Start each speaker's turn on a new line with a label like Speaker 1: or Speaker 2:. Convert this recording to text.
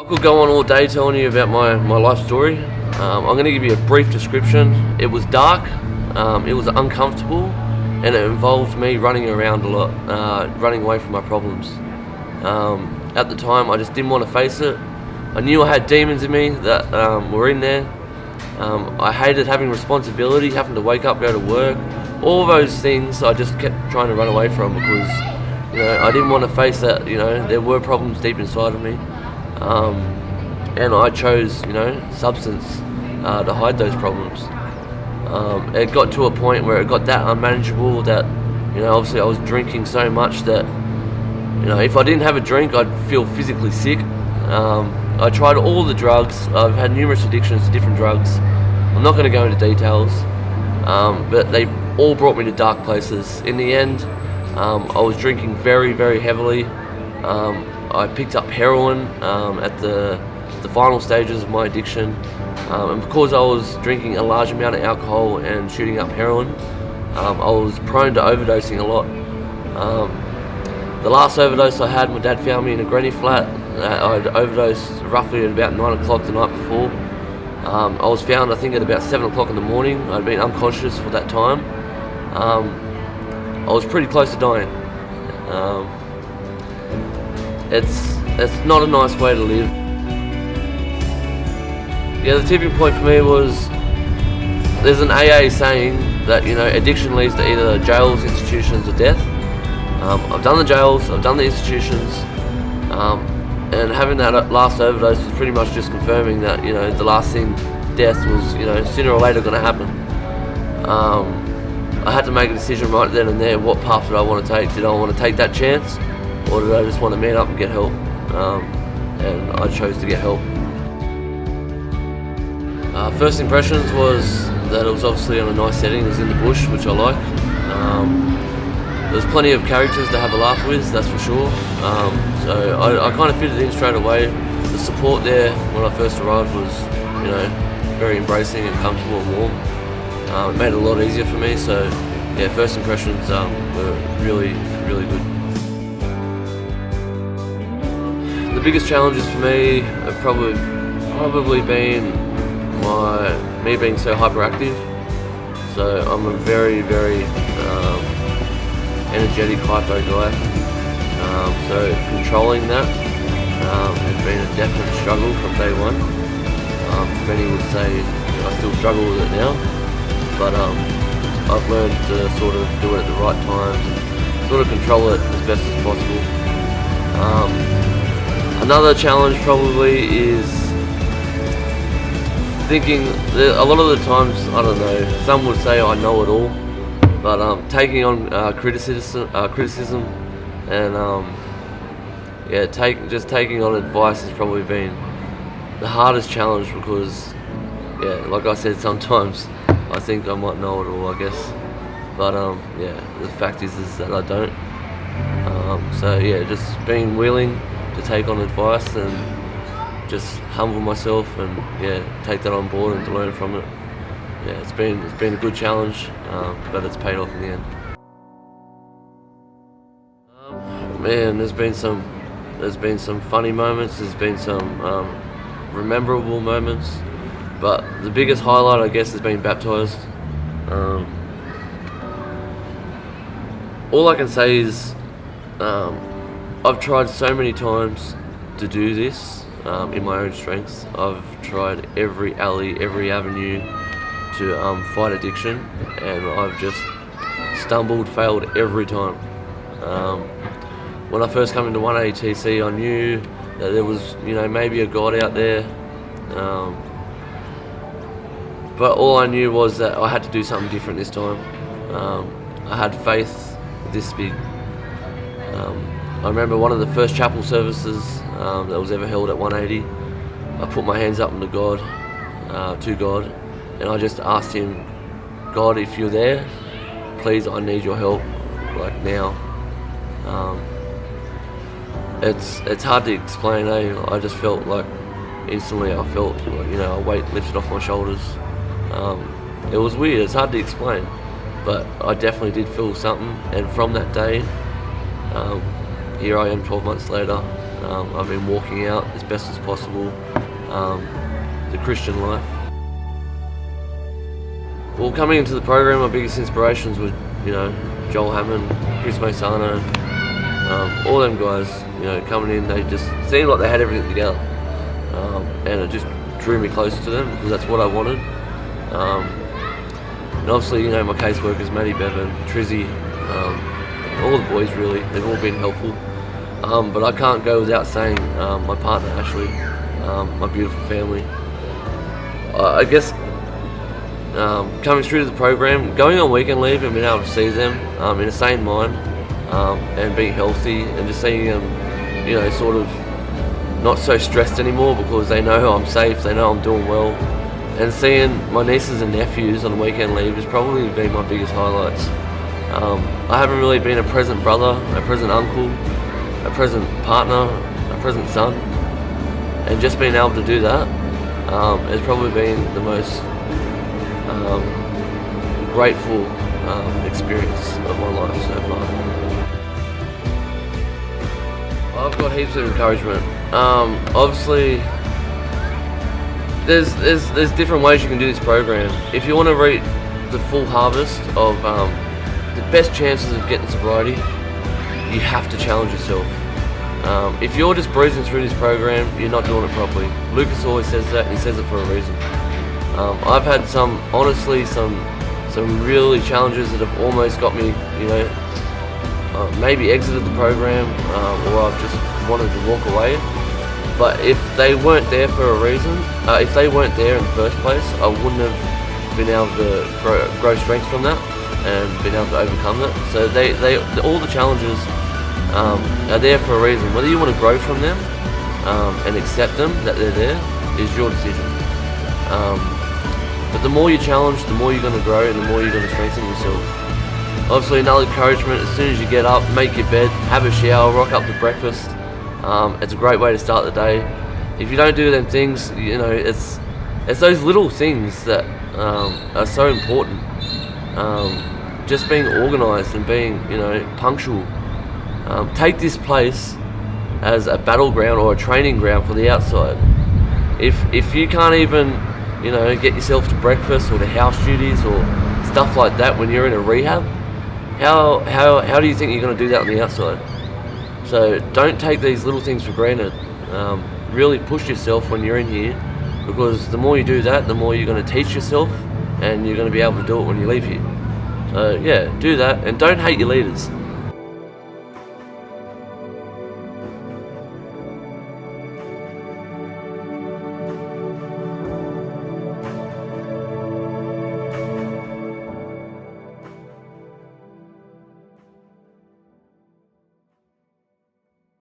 Speaker 1: I could go on all day telling you about my life story. I'm going to give you a brief description. It was dark, it was uncomfortable, and it involved me running around a lot, running away from my problems. At the time, I just didn't want to face it. I knew I had demons in me that were in there. I hated having responsibility, having to wake up, go to work. All those things I just kept trying to run away from because I didn't want to face that. There were problems deep inside of me. And I chose, substance to hide those problems. It got to a point where it got that unmanageable that, obviously I was drinking so much that, if I didn't have a drink, I'd feel physically sick. I tried all the drugs. I've had numerous addictions to different drugs. I'm not going to go into details, but they all brought me to dark places. In the end, I was drinking very, very heavily. I picked up heroin at the final stages of my addiction, and because I was drinking a large amount of alcohol and shooting up heroin, I was prone to overdosing a lot. The last overdose I had, my dad found me in a granny flat. I'd overdosed roughly at about 9 o'clock the night before. I was found, I think, at about 7 o'clock in the morning. I'd been unconscious for that time. I was pretty close to dying. It's not a nice way to live. Yeah, the tipping point for me was, there's an AA saying that addiction leads to either jails, institutions, or death. I've done the jails, I've done the institutions, and having that last overdose was pretty much just confirming that the last thing, death, was sooner or later going to happen. I had to make a decision right then and there. What path did I want to take? Did I want to take that chance, or did I just want to man up and get help? And I chose to get help. First impressions was that it was obviously on a nice setting. It was in the bush, which I like. There's plenty of characters to have a laugh with, that's for sure. So I kind of fitted in straight away. The support there when I first arrived was, very embracing and comfortable and warm. It made it a lot easier for me. So yeah, first impressions were really, really good. The biggest challenges for me have probably been me being so hyperactive. So I'm a very, very energetic hypo guy. So controlling that has been a definite struggle from day one. Many would say I still struggle with it now, but I've learned to sort of do it at the right times and sort of control it as best as possible. Another challenge probably is thinking that a lot of the times, I don't know, some would say I know it all, but taking on criticism and just taking on advice has probably been the hardest challenge because, like I said, sometimes I think I might know it all, I guess, but the fact is that I don't. Just being willing to take on advice and just humble myself and take that on board and to learn from it. It's been a good challenge, but it's paid off in the end. There's been some funny moments. There's been some memorable moments, but the biggest highlight, I guess, has been baptised. All I can say is I've tried so many times to do this in my own strength. I've tried every alley, every avenue to fight addiction, and I've just stumbled, failed every time. When I first came into ONE80TC, I knew that there was, maybe a God out there, but all I knew was that I had to do something different this time. I had faith this big. I remember one of the first chapel services that was ever held at 180. I put my hands up to God, and I just asked him, God, if you're there, please, I need your help, like now. It's hard to explain, I just felt like instantly I felt like, a weight lifted off my shoulders. It was weird, it's hard to explain, but I definitely did feel something, and from that day, here I am 12 months later, I've been walking out as best as possible the Christian life. Well, coming into the program, my biggest inspirations were, Joel Hammond, Chris Masano, all them guys, coming in. They just seemed like they had everything together, and it just drew me closer to them because that's what I wanted. And obviously, my caseworkers, Maddie, Bevan, Trizzy, all the boys really, they've all been helpful. But I can't go without saying my partner Ashley, my beautiful family. I guess coming through to the program, going on weekend leave and being able to see them in a sane mind and being healthy, and just seeing them, sort of not so stressed anymore because they know I'm safe, they know I'm doing well. And seeing my nieces and nephews on weekend leave has probably been my biggest highlights. I haven't really been a present brother, a present uncle, a present partner, a present son, and just being able to do that has probably been the most grateful experience of my life so far. I've got heaps of encouragement. Obviously, there's different ways you can do this program. If you want to reap the full harvest of the best chances of getting sobriety, you have to challenge yourself. If you're just breezing through this program, you're not doing it properly. Lucas always says that, and he says it for a reason. I've had some really challenges that have almost got me, maybe exited the program, or I've just wanted to walk away. But if they weren't there for a reason, if they weren't there in the first place, I wouldn't have been able to grow strength from that and been able to overcome that. So all the challenges are there for a reason. Whether you want to grow from them and accept them, that they're there, is your decision. But the more you challenge, the more you're going to grow and the more you're going to strengthen yourself. Obviously, another encouragement, as soon as you get up, make your bed, have a shower, rock up to breakfast. It's a great way to start the day. If you don't do them things, it's those little things that are so important. Just being organised and being, punctual. Take this place as a battleground or a training ground for the outside. If you can't even, get yourself to breakfast or to house duties or stuff like that when you're in a rehab, how do you think you're going to do that on the outside? So don't take these little things for granted. Really push yourself when you're in here, because the more you do that, the more you're going to teach yourself, and you're going to be able to do it when you leave here. So yeah, do that, and don't hate your leaders.